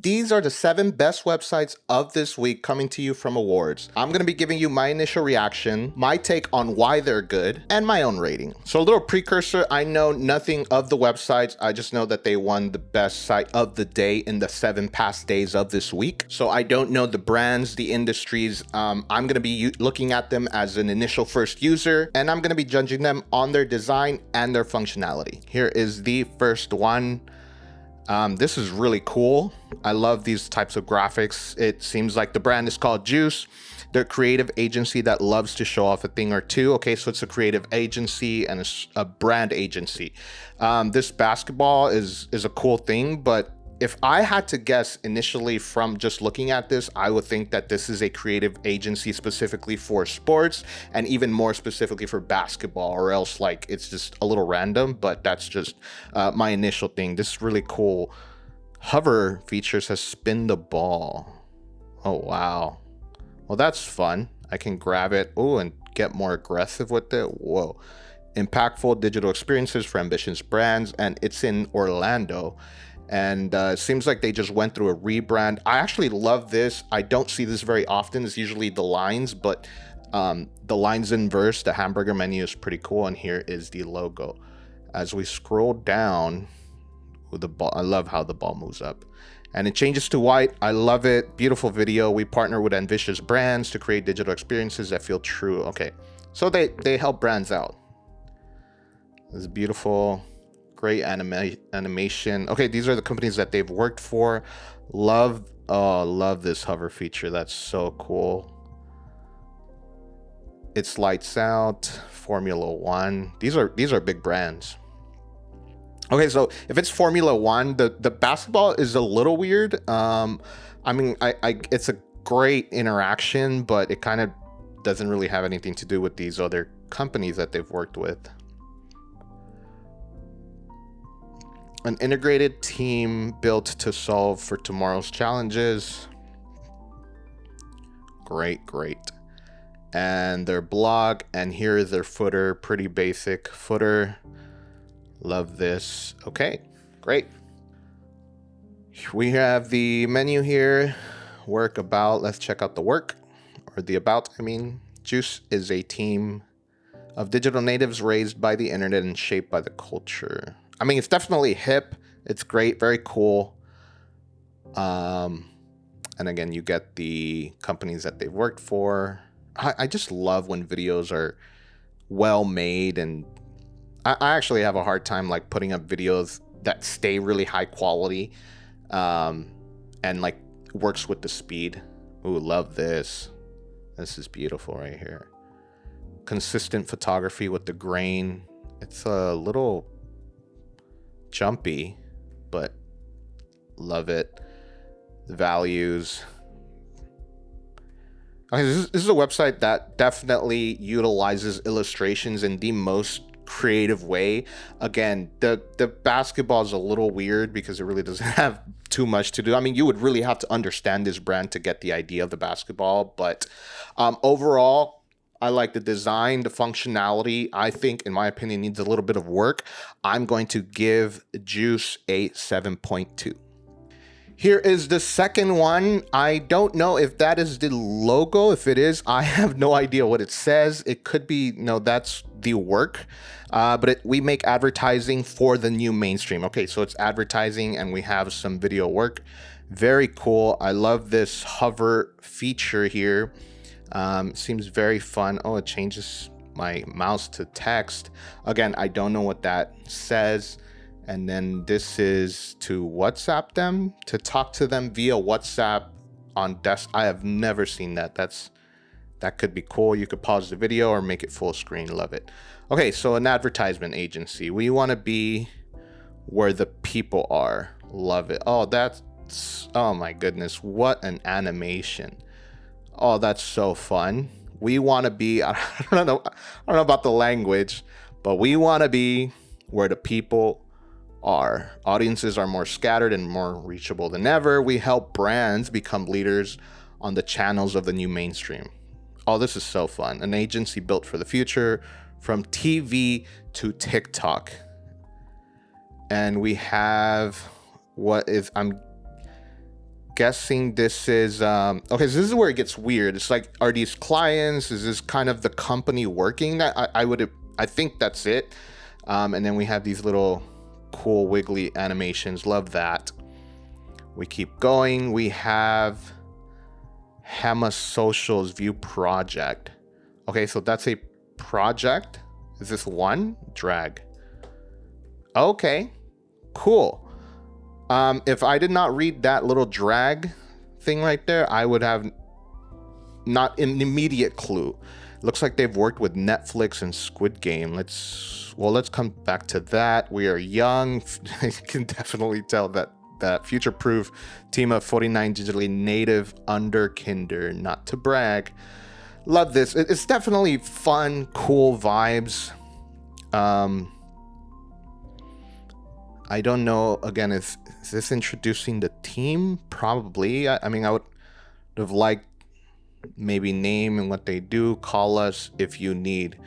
these are the 7 best websites of this week coming to you from Awwwards. I'm going to be giving you my initial reaction, my take on why they're good, and my own rating. So a little precursor, I know nothing of the websites. I just know that they won the best site of the day in the 7 past days of this week. So I don't know the brands, the industries. I'm going to be looking at them as an initial first user, and I'm going to be judging them on their design and their functionality. Here is the first one. This is really cool. I love these types of graphics. It seems like the brand is called Juice. They're a creative agency that loves to show off a thing or two. Okay, so it's a creative agency and a brand agency. This basketball is a cool thing, but if I had to guess initially from just looking at this, I would think that this is a creative agency specifically for sports and even more specifically for basketball, or else like it's just a little random, but that's just my initial thing. This is really cool. Hover feature says spin the ball. Oh, wow. Well, that's fun. I can grab it. Oh, and get more aggressive with it. Whoa. Impactful digital experiences for ambitious brands, and it's in Orlando. And it seems like they just went through a rebrand. I actually love this. I don't see this very often. It's usually the lines, but the lines in verse, the hamburger menu is pretty cool. And here is the logo. As we scroll down with the ball, I love how the ball moves up. And it changes to white. I love it. Beautiful video. We partner with ambitious brands to create digital experiences that feel true. Okay, so they help brands out. This is beautiful. Great animation. Okay, these are the companies that they've worked for. Love this hover feature. That's so cool. It's lights out. Formula One. These are big brands. Okay, so if it's Formula One, the basketball is a little weird. I mean, it's a great interaction, but it kind of doesn't really have anything to do with these other companies that they've worked with. An integrated team built to solve for tomorrow's challenges. Great. And their blog, and here is their footer. Pretty basic footer. Love this. Okay, great. We have the menu here. Work, about. Let's check out the work, or the about, I mean. Juice is a team of digital natives raised by the internet and shaped by the culture. I mean, it's definitely hip. It's great, very cool. And again, you get the companies that they've worked for. I just love when videos are well made, and I actually have a hard time like putting up videos that stay really high quality, and like works with the speed. Ooh, love this. This is beautiful right here. Consistent photography with the grain. It's a little jumpy, but love it. The values. Okay, this is a website that definitely utilizes illustrations in the most creative way. Again, the basketball is a little weird because it really doesn't have too much to do. I mean, you would really have to understand this brand to get the idea of the basketball, but overall, I like the design, the functionality. I think, in my opinion, needs a little bit of work. I'm going to give Juice a 7.2. Here is the second one. I don't know if that is the logo. If it is, I have no idea what it says. It could be, no, that's the work. But we make advertising for the new mainstream. Okay, so it's advertising and we have some video work. Very cool. I love this hover feature here. Seems very fun. Oh, it changes my mouse to text. Again, I don't know what that says. And then this is to WhatsApp them, to talk to them via WhatsApp on desk. I have never seen that. That could be cool. You could pause the video or make it full screen. Love it. Okay, so an advertisement agency. We want to be where the people are. Love it. Oh, oh my goodness. What an animation. Oh, that's so fun. We want to be, I don't know about the language, but we want to be where the people are. Audiences are more scattered and more reachable than ever. We help brands become leaders on the channels of the new mainstream. Oh, this is so fun. An agency built for the future, from TV to TikTok. And we have what is, guessing this is okay, so this is where it gets weird. It's like, are these clients? Is this kind of the company working that? I think that's it. And then we have these little cool wiggly animations. Love that. We keep going. We have Hema Socials View Project. Okay, so that's a project. Is this one? Drag. Okay, cool. If I did not read that little drag thing right there, I would have not an immediate clue. Looks like they've worked with Netflix and Squid Game. Let's come back to that. We are young. You can definitely tell that future-proof team of 49 digitally native under kinder. Not to brag. Love this. It's definitely fun, cool vibes. I don't know. Again, is this introducing the team? Probably. I mean, I would have liked maybe name and what they do. Call us if you need.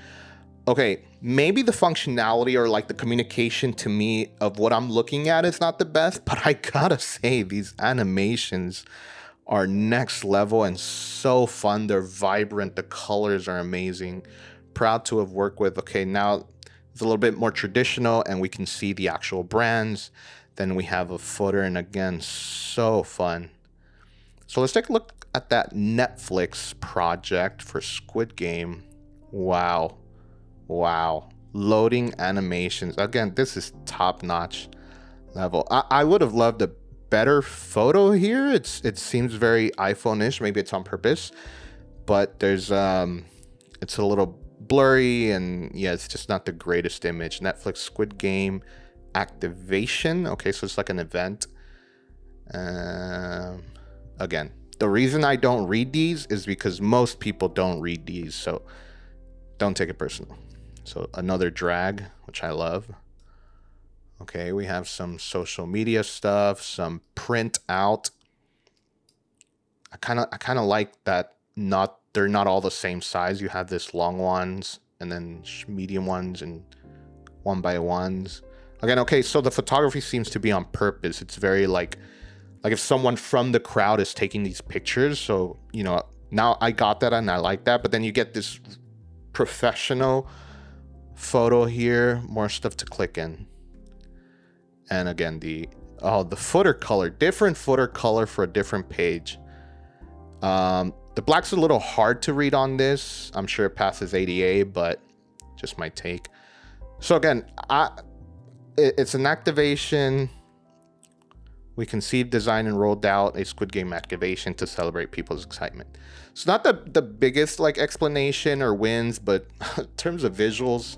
Okay, maybe the functionality or like the communication to me of what I'm looking at is not the best, but I gotta say these animations are next level and so fun. They're vibrant. The colors are amazing. Proud to have worked with. Okay, now it's a little bit more traditional and we can see the actual brands. Then we have a footer, and again, so fun. So let's take a look at that Netflix project for Squid Game. Wow. Loading animations. Again, this is top-notch level. I would have loved a better photo here. It seems very iPhone-ish. Maybe it's on purpose, but there's it's a little blurry, and yeah, it's just not the greatest image. Netflix Squid Game activation. Okay, so it's like an event. Again, the reason I don't read these is because most people don't read these, so don't take it personal. So another drag, which I love. Okay, we have some social media stuff, some print out. I kind of like that they're not all the same size. You have this long ones and then medium ones and 1x1s. Again, okay, so the photography seems to be on purpose. It's very like if someone from the crowd is taking these pictures. So, you know, now I got that and I like that, but then you get this professional photo here, more stuff to click in. And again, the footer color, different footer color for a different page. The black's a little hard to read on this. I'm sure it passes ADA, but just my take. So again, it's an activation. We conceived, designed, and rolled out a Squid Game activation to celebrate people's excitement. It's not the biggest like explanation or wins, but in terms of visuals,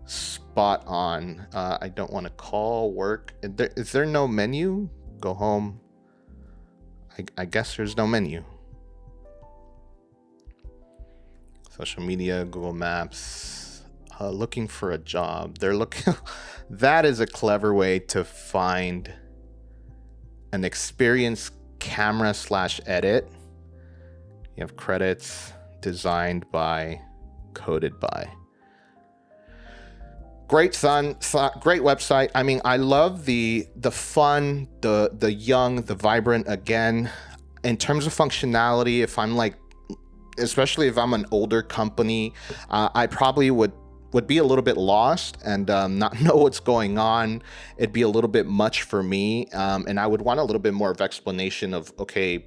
spot on. I don't want to call, work. Is there no menu? Go home. I guess there's no menu. Social media, Google Maps, looking for a job. They're looking. That is a clever way to find an experienced camera/edit. You have credits, designed by, coded by. Great great website. I mean, I love the fun, the young, the vibrant. Again, in terms of functionality, if I'm like, especially if I'm an older company, I probably would be a little bit lost and not know what's going on. It'd be a little bit much for me, and I would want a little bit more of explanation of, okay,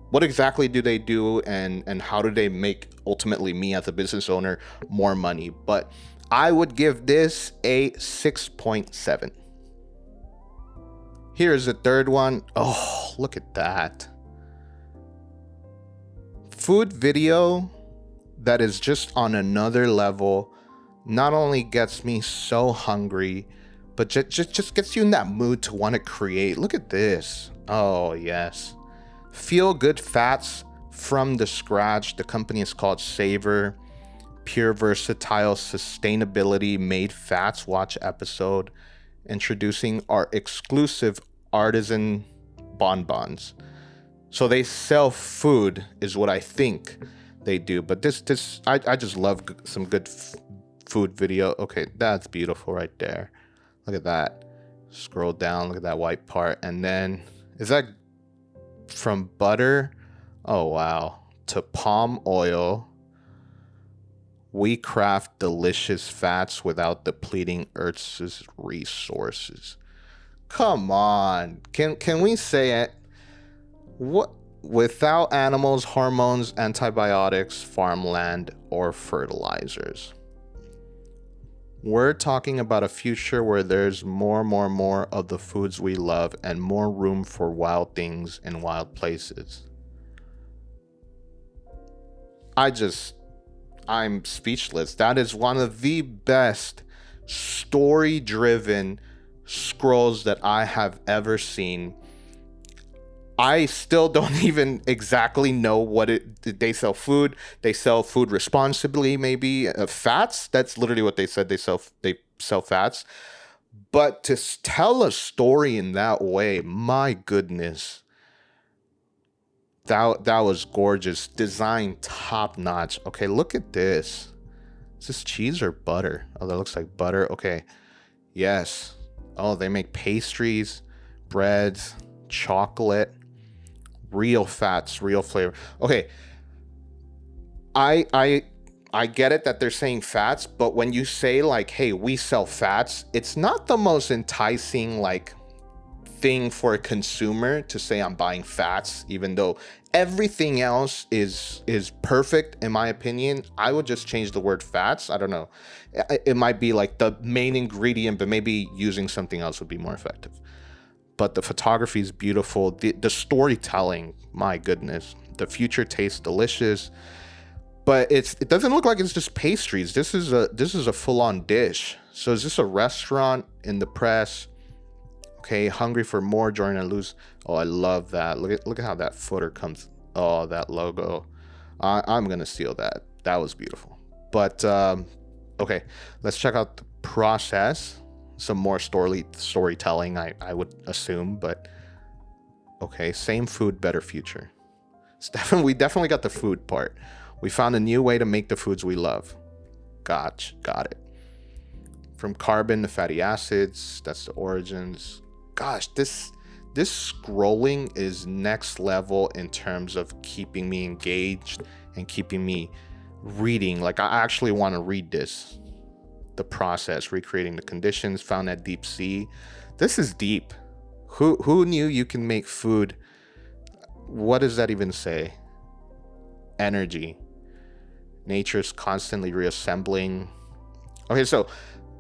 what exactly do they do, and how do they make, ultimately, me as a business owner more money? But I would give this a 6.7. Here's the third one. Oh, look at that. Food video that is just on another level. Not only gets me so hungry, but just gets you in that mood to want to create. Look at this. Oh, yes. Feel good fats from the scratch. The company is called Savor. Pure versatile sustainability made fats. Watch episode. Introducing our exclusive artisan bonbons. So they sell food is what I think they do. But this I just love some good food video. Okay, that's beautiful right there. Look at that. Scroll down, look at that white part. And then, is that from butter, oh wow, to palm oil, we craft delicious fats without depleting Earth's resources. Come on. Can we say it? What, without animals, hormones, antibiotics, farmland, or fertilizers? We're talking about a future where there's more of the foods we love and more room for wild things in wild places. I'm speechless. That is one of the best story-driven scrolls that I have ever seen. I still don't even exactly know what it. They sell food. They sell food responsibly, maybe fats. That's literally what they said. They sell fats. But to tell a story in that way, my goodness, that was gorgeous. Design top notch. Okay, look at this. Is this cheese or butter? Oh, that looks like butter. Okay, yes. Oh, they make pastries, breads, chocolate. Real fats, real flavor. Okay, I get it that they're saying fats, but when you say like, hey, we sell fats, it's not the most enticing like thing for a consumer to say I'm buying fats, even though everything else is perfect in my opinion. I would just change the word fats. I don't know. It might be like the main ingredient, but maybe using something else would be more effective. But the photography is beautiful. The storytelling, my goodness. The future tastes delicious. But it doesn't look like it's just pastries. This is a full-on dish. So is this a restaurant in the press? Okay, hungry for more, join and lose. Oh, I love that. Look at how that footer comes. Oh, that logo. I'm gonna steal that. That was beautiful. But okay, let's check out the process. Some more storytelling, I would assume, but okay, same food, better future. We definitely got the food part. We found a new way to make the foods we love. Got it. From carbon to fatty acids, that's the origins. Gosh, this scrolling is next level in terms of keeping me engaged and keeping me reading. Like I actually want to read this. The process, recreating the conditions found at deep sea. This is deep. Who knew you can make food? What does that even say? Energy. Nature's constantly reassembling. Okay, so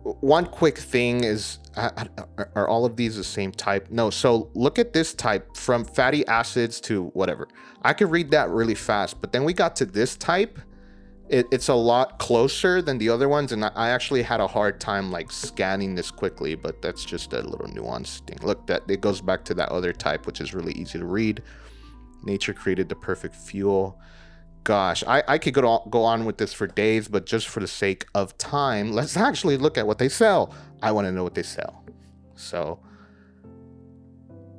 one quick thing is, are all of these the same type? No, so look at this type, from fatty acids to whatever. I could read that really fast, but then we got to this type. It's a lot closer than the other ones, and I actually had a hard time like scanning this quickly, but that's just a little nuanced thing. Look, that it goes back to that other type, which is really easy to read. Nature created the perfect fuel. Gosh, I could go on with this for days, but just for the sake of time, let's actually look at what they sell. I want to know what they sell. So,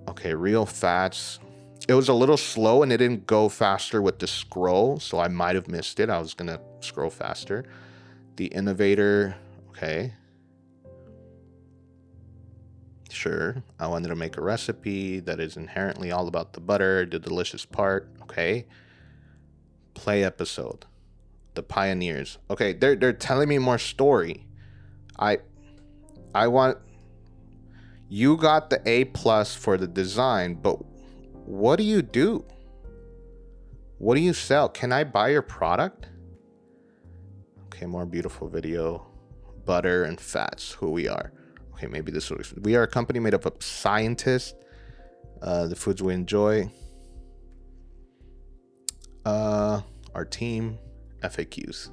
okay, real fats. It was a little slow and it didn't go faster with the scroll, so I might have missed it. I was gonna scroll faster. The innovator, okay. Sure, I wanted to make a recipe that is inherently all about the butter, the delicious part, okay. Play episode, the pioneers. Okay, they're telling me more story. I want, you got the A+ for the design, but what do you do? What do you sell? Can I buy your product? Okay, more beautiful video. Butter and fats, who we are. Okay, maybe this will. We are a company made up of scientists. The foods we enjoy. Our team, FAQs.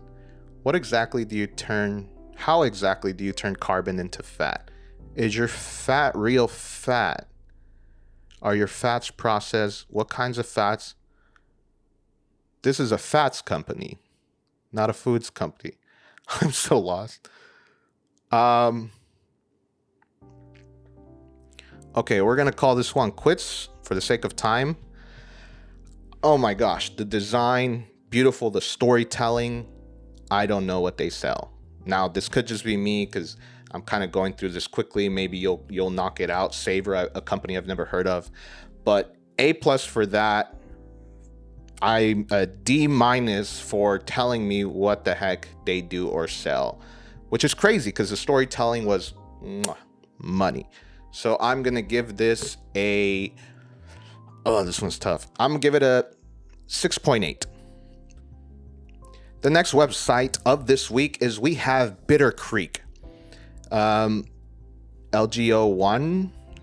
How exactly do you turn carbon into fat? Is your fat real fat? Are your fats processed? What kinds of fats? This is a fats company, not a foods company. I'm so lost. Okay, we're gonna call this one quits for the sake of time. Oh my gosh, the design, beautiful, the storytelling. I don't know what they sell. Now, this could just be me because I'm kind of going through this quickly. Maybe you'll knock it out. Savor, a company I've never heard of. But A plus for that. I'm a D minus for telling me what the heck they do or sell, which is crazy because the storytelling was money. So I'm gonna give this a, oh, this one's tough. I'm gonna give it a 6.8. The next website of this week is we have Bitter Creek. LGO1,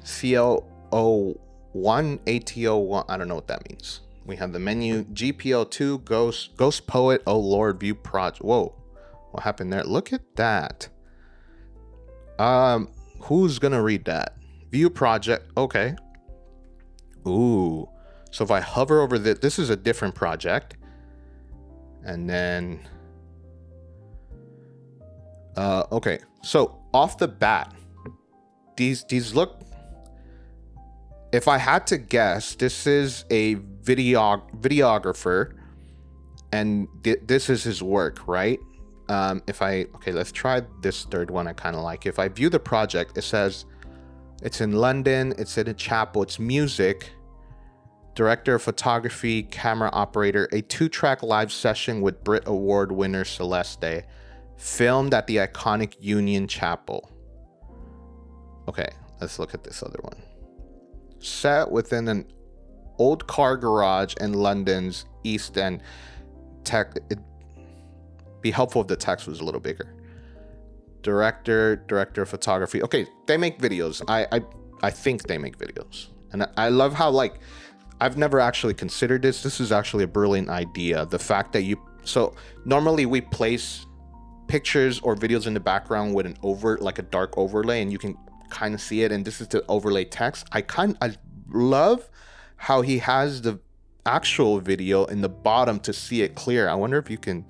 CO01, ATO1. I don't know what that means. We have the menu, GPO2, Ghost Poet, Oh Lord, View Project. Whoa, what happened there? Look at that. Who's gonna read that? View Project, okay. Ooh, so if I hover over this is a different project. And then, okay. So off the bat, these look, if I had to guess, this is a videographer, and this is his work, right? Okay, let's try this third one. I kind of like. If I view the project, it says it's in London, it's in a chapel, it's music, director of photography, camera operator, a 2-track live session with Brit Award winner Celeste, filmed at the iconic Union Chapel. Okay, let's look at this other one. Set within an old car garage in London's East End. It'd be helpful if the text was a little bigger. Director of photography. Okay, they make videos. I think they make videos. And I love how, like, I've never actually considered this. This is actually a brilliant idea. The fact that so normally we place pictures or videos in the background with like a dark overlay, and you can kind of see it, and this is to overlay text. I love how he has the actual video in the bottom to see it clear. I wonder if you can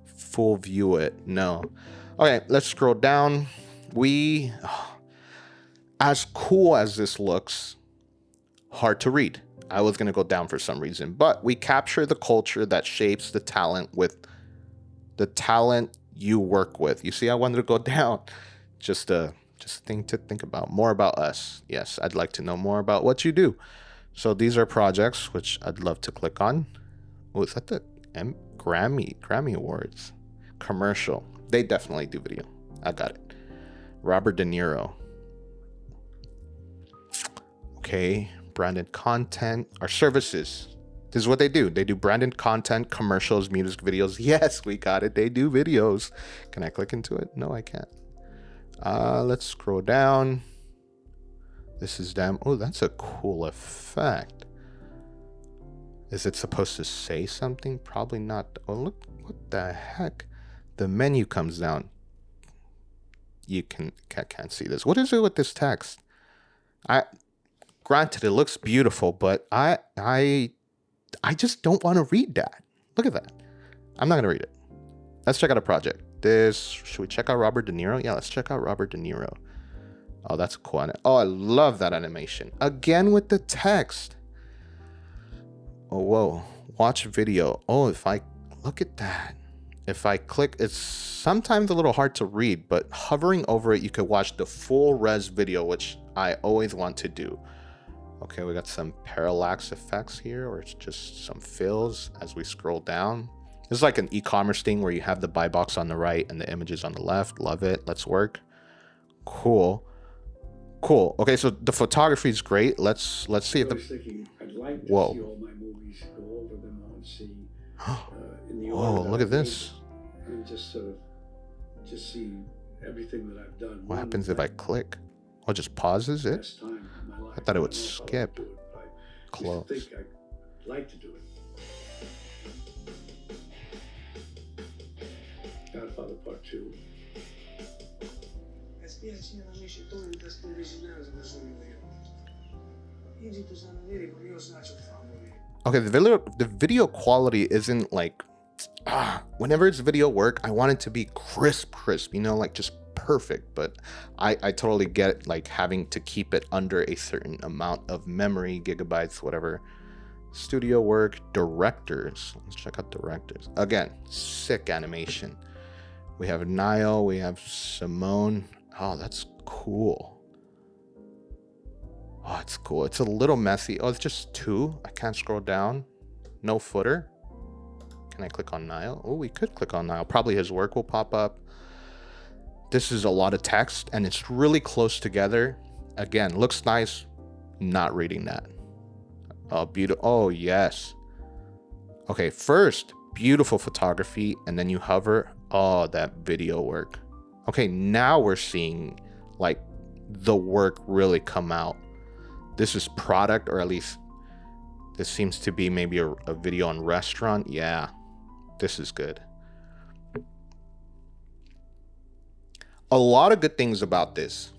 full view it. No. Okay, let's scroll down. As cool as this looks, hard to read. I was gonna go down for some reason, but we capture the culture that shapes the talent with the talent you work with. You see, I wanted to go down. Just a thing to think about. More about us. Yes, I'd like to know more about what you do. So these are projects which I'd love to click on. Oh, is that the Grammy Awards commercial? They definitely do video. I got it. Robert De Niro. Okay, branded content. Our services. This is what they do. They do branded content, commercials, music videos. Yes, we got it. They do videos. Can I click into it? No, I can't. Let's scroll down. This is them. Oh, that's a cool effect. Is it supposed to say something? Probably not. Oh, look, what the heck? The menu comes down. You can't see this. What is it with this text? Granted, it looks beautiful, but I just don't want to read that. Look at that. I'm not gonna read it. Let's check out a project. Should we check out Robert De Niro? Yeah, let's check out Robert De Niro. Oh, that's cool. Oh, I love that animation. Again with the text. Oh, whoa. Watch video. Oh, if I look at that. If I click, it's sometimes a little hard to read, but hovering over it, you could watch the full res video, which I always want to do. Okay, we got some parallax effects here, or it's just some fills as we scroll down. This is like an e-commerce thing where you have the buy box on the right and the images on the left. Love it. Let's work. Cool. Cool. Okay, so the photography is great. Let's see if the. I'd like to see all my movies, go over them all and see. Whoa! Look at this. And just sort of see everything that I've done. What happens if I click? Oh, just pauses it. I thought it would skip. Close. I think I'd like to do it. Godfather Part 2. Okay, the video quality isn't like, whenever it's video work, I want it to be crisp, you know, like just perfect. But I totally get like having to keep it under a certain amount of memory, gigabytes, whatever. Studio work, directors. Let's check out directors. Again, sick animation. We have Niall, we have Simone. Oh, that's cool. Oh, it's cool. It's a little messy. Oh, it's just 2. I can't scroll down. No footer. Can I click on Niall? Oh, we could click on Niall. Probably his work will pop up. This is a lot of text and it's really close together. Again, looks nice. Not reading that. Oh, beautiful. Oh, yes. Okay, first, beautiful photography, and then you hover. Oh, that video work. Okay, now we're seeing like the work really come out. This is product, or at least this seems to be maybe a video on restaurant. Yeah, this is good. A lot of good things about this.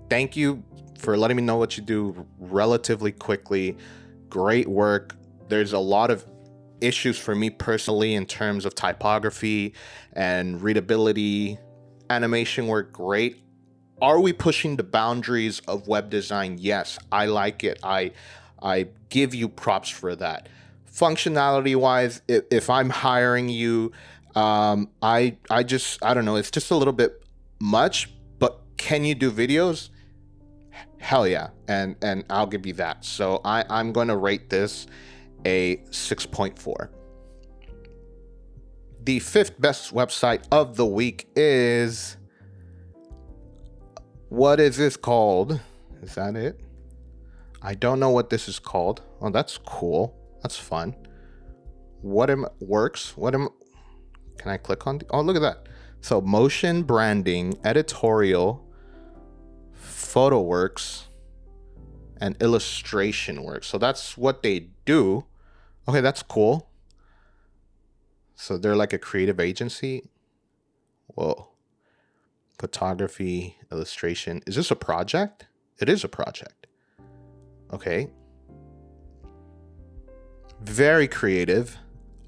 Thank you for letting me know what you do relatively quickly. Great work. There's a lot of issues for me personally in terms of typography and readability. Animation work, great. Are we pushing the boundaries of web design? Yes, I like it. I give you props for that. Functionality wise, if I'm hiring you, I don't know, it's just a little bit much, but can you do videos? Hell yeah, and I'll give you that. So I'm going to rate this a 6.4. The 5th best website of the week is, what is this called? Is that it? I don't know what this is called. Oh, that's cool. That's fun. Works? Can I click on? Oh, look at that. So motion branding, editorial, photo works, and illustration work. So that's what they do. Okay, that's cool. So they're like a creative agency. Whoa. Photography, illustration. Is this a project? It is a project. Okay. Very creative.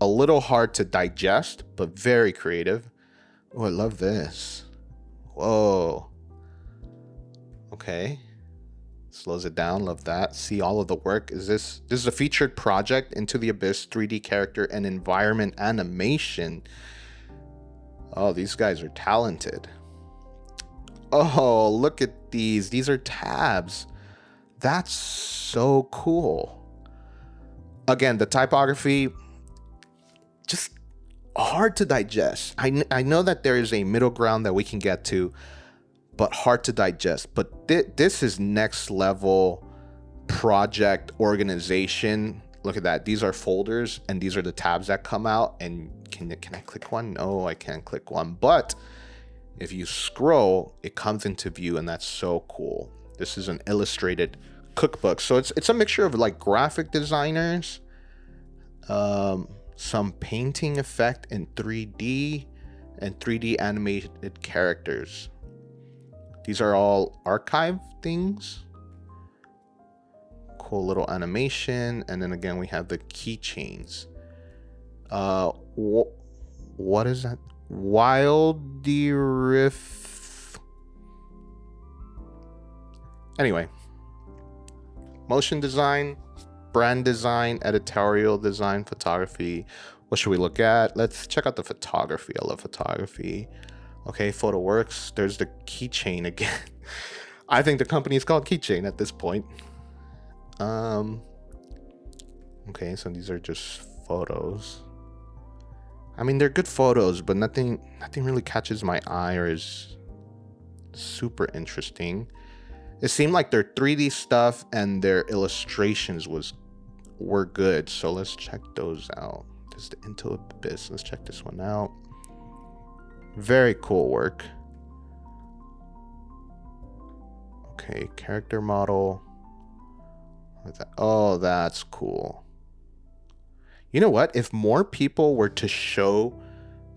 A little hard to digest, but very creative. Oh, I love this. Whoa. Okay. Slows it down. Love that. See all of the work. This is a featured project, Into the Abyss 3D character and environment animation. Oh, these guys are talented. Oh, look at these. These are tabs. That's so cool. Again, the typography, just hard to digest. I know that there is a middle ground that we can get to, but hard to digest. But this is next level project organization. Look at that. These are folders and these are the tabs that come out. And can I click one? No, I can't click one. But if you scroll, it comes into view, and that's so cool. This is an illustrated cookbook. So it's a mixture of like graphic designers, some painting effect in 3D, and 3D animated characters. These are all archive things. Cool little animation. And then again, we have the keychains. What is that? Wildiriff. Anyway, motion design, brand design, editorial design, photography. What should we look at? Let's check out the photography. I love photography. Okay, photo works. There's the keychain again. I think the company is called Keychain at this point. Okay, so these are just photos. I mean, they're good photos, but nothing really catches my eye or is super interesting. It seemed like their 3D stuff and their illustrations were good. So let's check those out. This is the Into Abyss. Let's check this one out. Very cool work. Okay, character model. What's that? Oh, that's cool. You know what? If more people were to show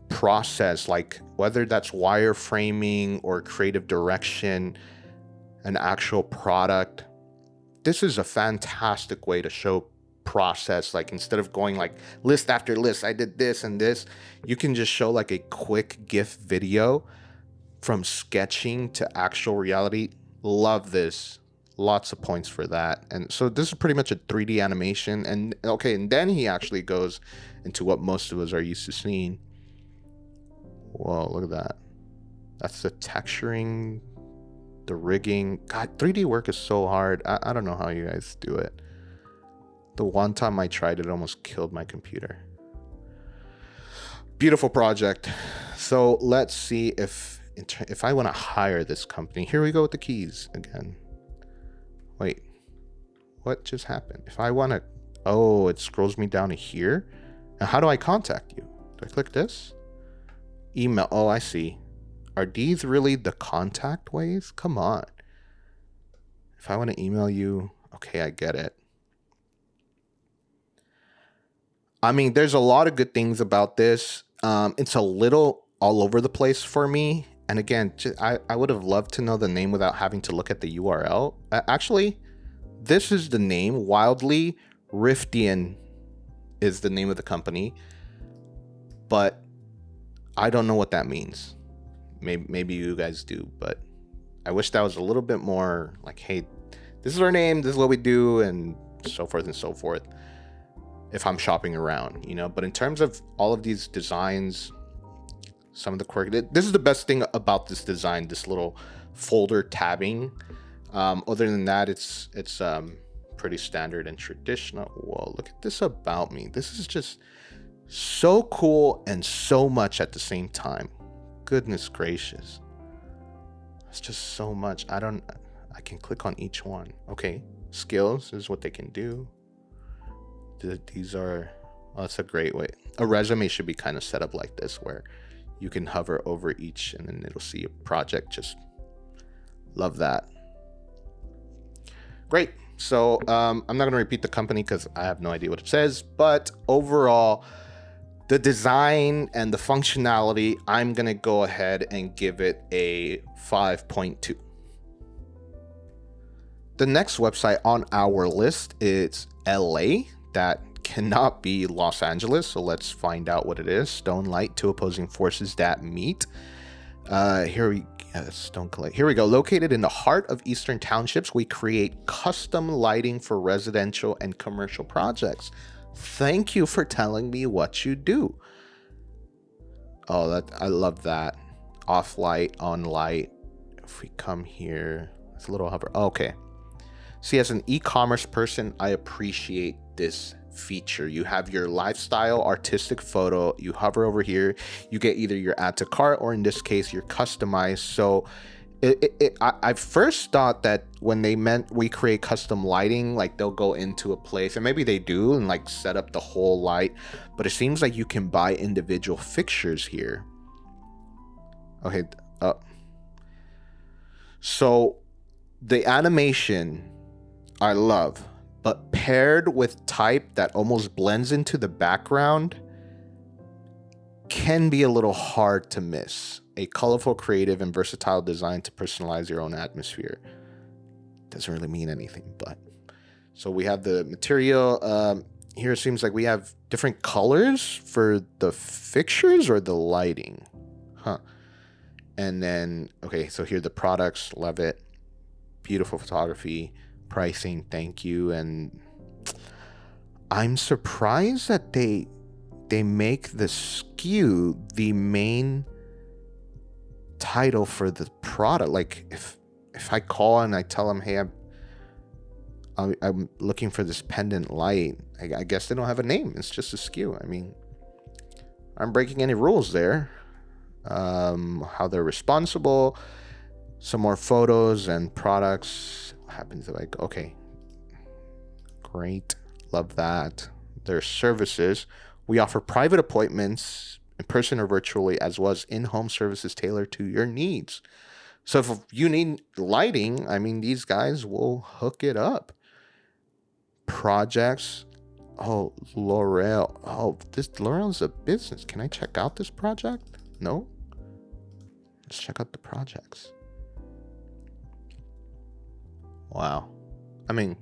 process, like whether that's wireframing or creative direction, an actual product, this is a fantastic way to show process. Like instead of going like list after list, I did this and this, you can just show like a quick GIF video from sketching to actual reality. Love this. Lots of points for that. And so this is pretty much a 3D animation. And okay, and then he actually goes into what most of us are used to seeing. Whoa, look at that. That's the texturing The rigging. God, 3D work is so hard. I don't know how you guys do it. The one time I tried it, almost killed my computer. Beautiful project. So let's see if I want to hire this company. Here we go with the keys again. Wait, what just happened? If I want to, oh, it scrolls me down to here. Now, how do I contact you? Do I click this? Email. Oh, I see. Are these really the contact ways? Come on. If I want to email you, okay, I get it. I mean, there's a lot of good things about this. It's a little all over the place for me. And again, I would have loved to know the name without having to look at the URL. Actually, this is the name. Wildly Riftian is the name of the company. But I don't know what that means. Maybe you guys do, but I wish that was a little bit more like, hey, this is our name, this is what we do, and so forth and so forth. If I'm shopping around, you know. But in terms of all of these designs, some of the quirk, this is the best thing about this design, this little folder tabbing. Other than that, it's pretty standard and traditional. Whoa, look at this about me. This is just so cool and so much at the same time. Goodness gracious. It's just so much. I can click on each one. Okay, skills is what they can do. These are, oh, that's a great way. A resume should be kind of set up like this, where you can hover over each and then it'll see a project. Just love that. Great. So I'm not going to repeat the company because I have no idea what it says, but overall, the design and the functionality, I'm going to go ahead and give it a 5.2. The next website on our list is LA. That cannot be Los Angeles, so let's find out what it is. Stone light, two opposing forces that meet. Here we go. Located in the heart of Eastern Townships, we create custom lighting for residential and commercial projects. Thank you for telling me what you do. Oh, I love that. Off light, on light. If we come here, it's a little hover. Oh, okay. See, as an e-commerce person, I appreciate this feature. You have your lifestyle artistic photo, you hover over here, you get either your add to cart, or in this case, your customized. So I first thought that when they meant we create custom lighting, like they'll go into a place, and maybe they do, and like set up the whole light, but it seems like you can buy individual fixtures here. Okay, so the animation I love, but paired with type that almost blends into the background can be a little hard to miss. A colorful, creative, and versatile design to personalize your own atmosphere. Doesn't really mean anything, but. So we have the material. Here it seems like we have different colors for the fixtures or the lighting. Huh. And then, okay, so here are the products. Love it. Beautiful photography. Pricing, thank you. And I'm surprised that they make the SKU the main title for the product. Like if I call and I tell them, hey, I'm looking for this pendant light, I guess they don't have a name. It's just a SKU. I mean, I'm breaking any rules there. How they're responsible. Some more photos and products. What happens if I go? Okay, great, love that. Their services. We offer private appointments in person or virtually, as well as in-home services tailored to your needs. So if you need lighting, I mean, these guys will hook it up. Projects. Oh, L'Oreal. Oh, L'Oreal's a business. Can I check out this project? No? Let's check out the projects. Wow. I mean,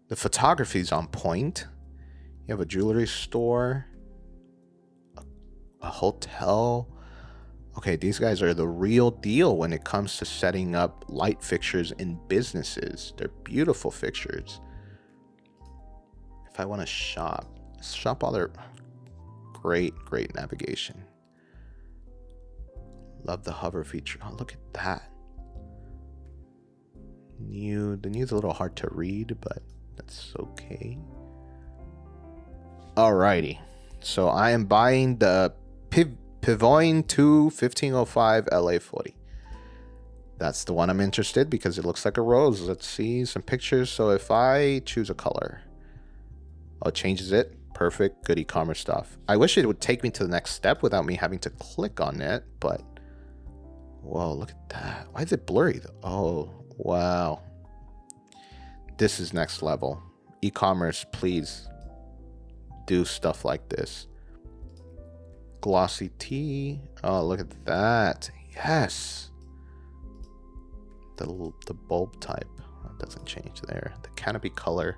the photography's on point. You have a jewelry store, a hotel. Okay, these guys are the real deal when it comes to setting up light fixtures in businesses. They're beautiful fixtures. If I want to shop all their great navigation. Love the hover feature. Oh, look at that. New. The new's a little hard to read, but that's okay. Alrighty. So I am buying the Pivoine 2 1505 LA40. That's the one I'm interested because it looks like a rose. Let's see some pictures. So if I choose a color, oh, it changes it. Perfect. Good e-commerce stuff. I wish it would take me to the next step without me having to click on it, but whoa, look at that. Why is it blurry though? Oh, wow. This is next level. E-commerce, please do stuff like this. Glossy tee. Oh, look at that. Yes. The bulb type. That doesn't change there. The canopy color.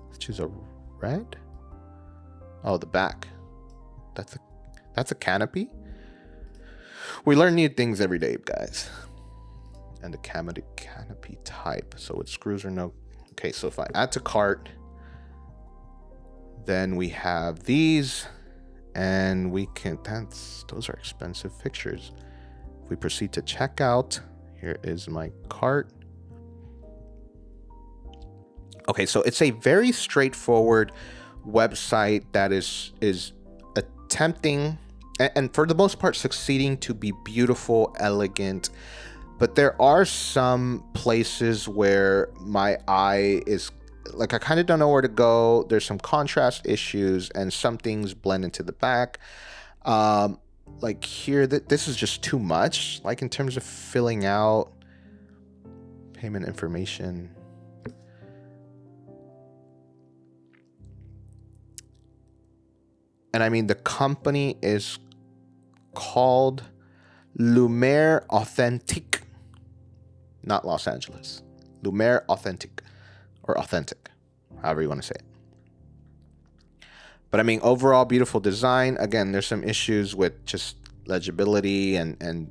Let's choose a red. Oh, the back. That's a canopy. We learn new things every day, guys. And the canopy type. So with screws or no. Okay, so if I add to cart, then we have these, and we can. Those are expensive fixtures. If we proceed to checkout, here is my cart. Okay, so it's a very straightforward website that is attempting and for the most part succeeding to be beautiful, elegant, but there are some places where my eye is like, I kind of don't know where to go. There's some contrast issues and some things blend into the back. Like here, this is just too much, like in terms of filling out payment information. And I mean, the company is called Lumiere Authentique, not Los Angeles. Lumiere Authentique, or Authentic, however you want to say it. But I mean, overall, beautiful design. Again, there's some issues with just legibility and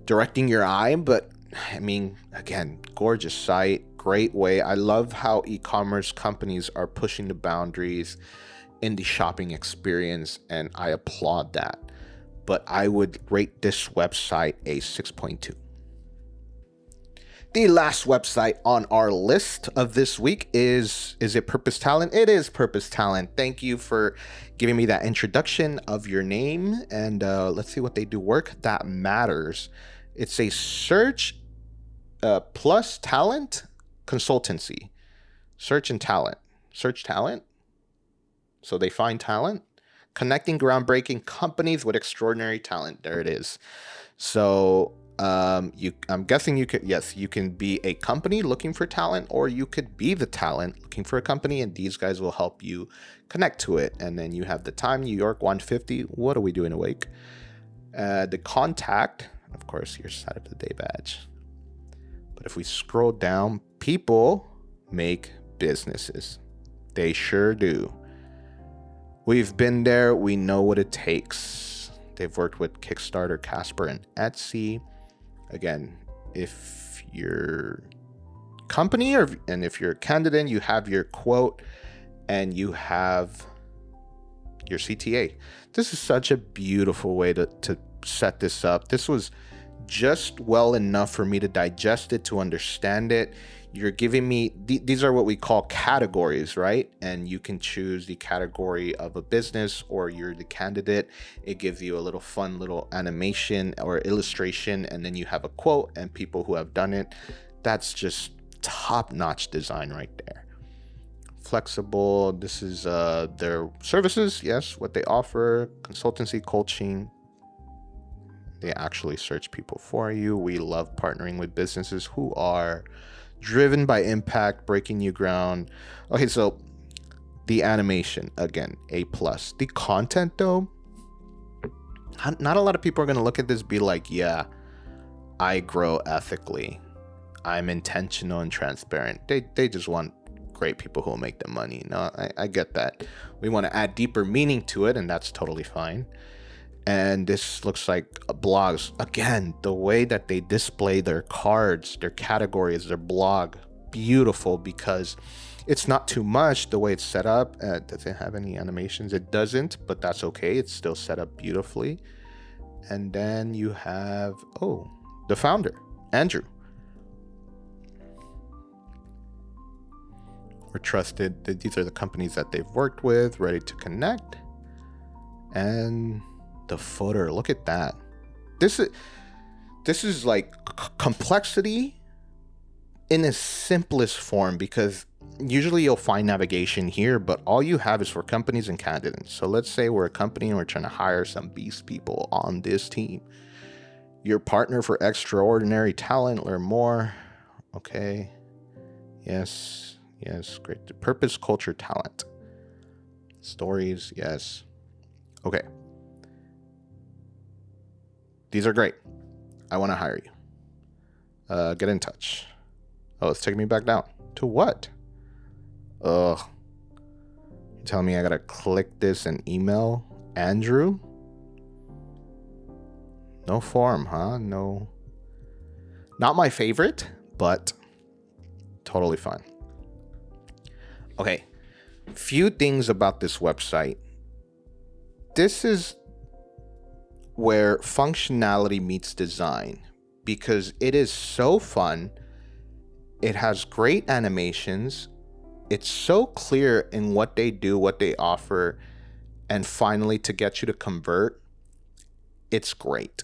directing your eye. But I mean, again, gorgeous site, great way. I love how e-commerce companies are pushing the boundaries in the shopping experience, and I applaud that. But I would rate this website a 6.2. The last website on our list of this week is it Purpose Talent? It is Purpose Talent. Thank you for giving me that introduction of your name, and let's see what they do. Work that matters. It's a search plus talent consultancy. Search talent. So they find talent, connecting groundbreaking companies with extraordinary talent. There it is. So I'm guessing you can be a company looking for talent, or you could be the talent looking for a company, and these guys will help you connect to it. And then you have the time, New York 150. What are we doing awake? The contact, of course, your side of the day badge. But if we scroll down, people make businesses. They sure do. We've been there. We know what it takes. They've worked with Kickstarter, Casper, and Etsy. Again, if you're company and if you're a candidate, you have your quote and you have your CTA. This is such a beautiful way to set this up. This was just well enough for me to digest it, to understand it. You're giving me, these are what we call categories, right? And you can choose the category of a business, or you're the candidate. It gives you a little fun little animation or illustration, and then you have a quote and people who have done it. That's just top-notch design right there. Flexible, this is their services, yes, what they offer, consultancy, coaching. They actually search people for you. We love partnering with businesses who are driven by impact, breaking new ground. Okay, so the animation, again, A+. The content, though, not a lot of people are going to look at this be like, yeah, I grow ethically. I'm intentional and transparent. They just want great people who will make them money. No, I get that. We want to add deeper meaning to it, and that's totally fine. And this looks like blogs. Again, the way that they display their cards, their categories, their blog, beautiful, because it's not too much the way it's set up. Does it have any animations? It doesn't, but that's okay. It's still set up beautifully. And then you have, the founder, Andrew. We're trusted. These are the companies that they've worked with, ready to connect. And the footer, look at that. This is like complexity in its simplest form, because usually you'll find navigation here, but all you have is for companies and candidates. So let's say we're a company and we're trying to hire some beast people on this team. Your partner for extraordinary talent, learn more. Okay. Yes. Great. The purpose, culture, talent. Stories. Yes. Okay. These are great. I want to hire you. Get in touch. Oh, it's taking me back down. To what? Ugh. You're telling me I gotta click this and email Andrew? No form, huh? No. Not my favorite, but totally fine. Okay. Few things about this website. This is where functionality meets design, because it is so fun. It has great animations. It's so clear in what they do, what they offer, and finally to get you to convert. It's great.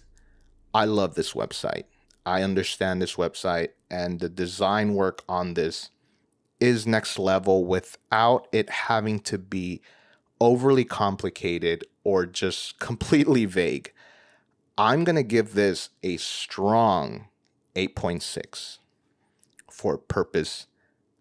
I love this website. I understand this website, and the design work on this is next level without it having to be overly complicated or just completely vague. I'm going to give this a strong 8.6 for purpose,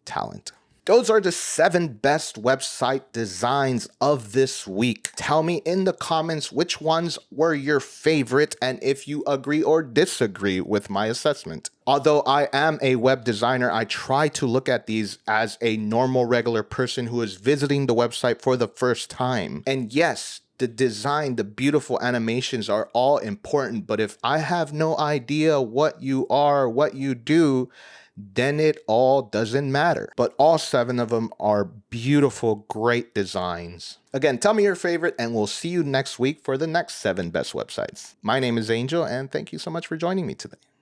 talent. Those are the 7 best website designs of this week. Tell me in the comments which ones were your favorite and if you agree or disagree with my assessment. Although I am a web designer, I try to look at these as a normal, regular person who is visiting the website for the first time. And yes, the design, the beautiful animations are all important, but if I have no idea what you are, what you do, then it all doesn't matter. But all 7 of them are beautiful, great designs. Again, tell me your favorite, and we'll see you next week for the next 7 best websites. My name is Angel, and thank you so much for joining me today.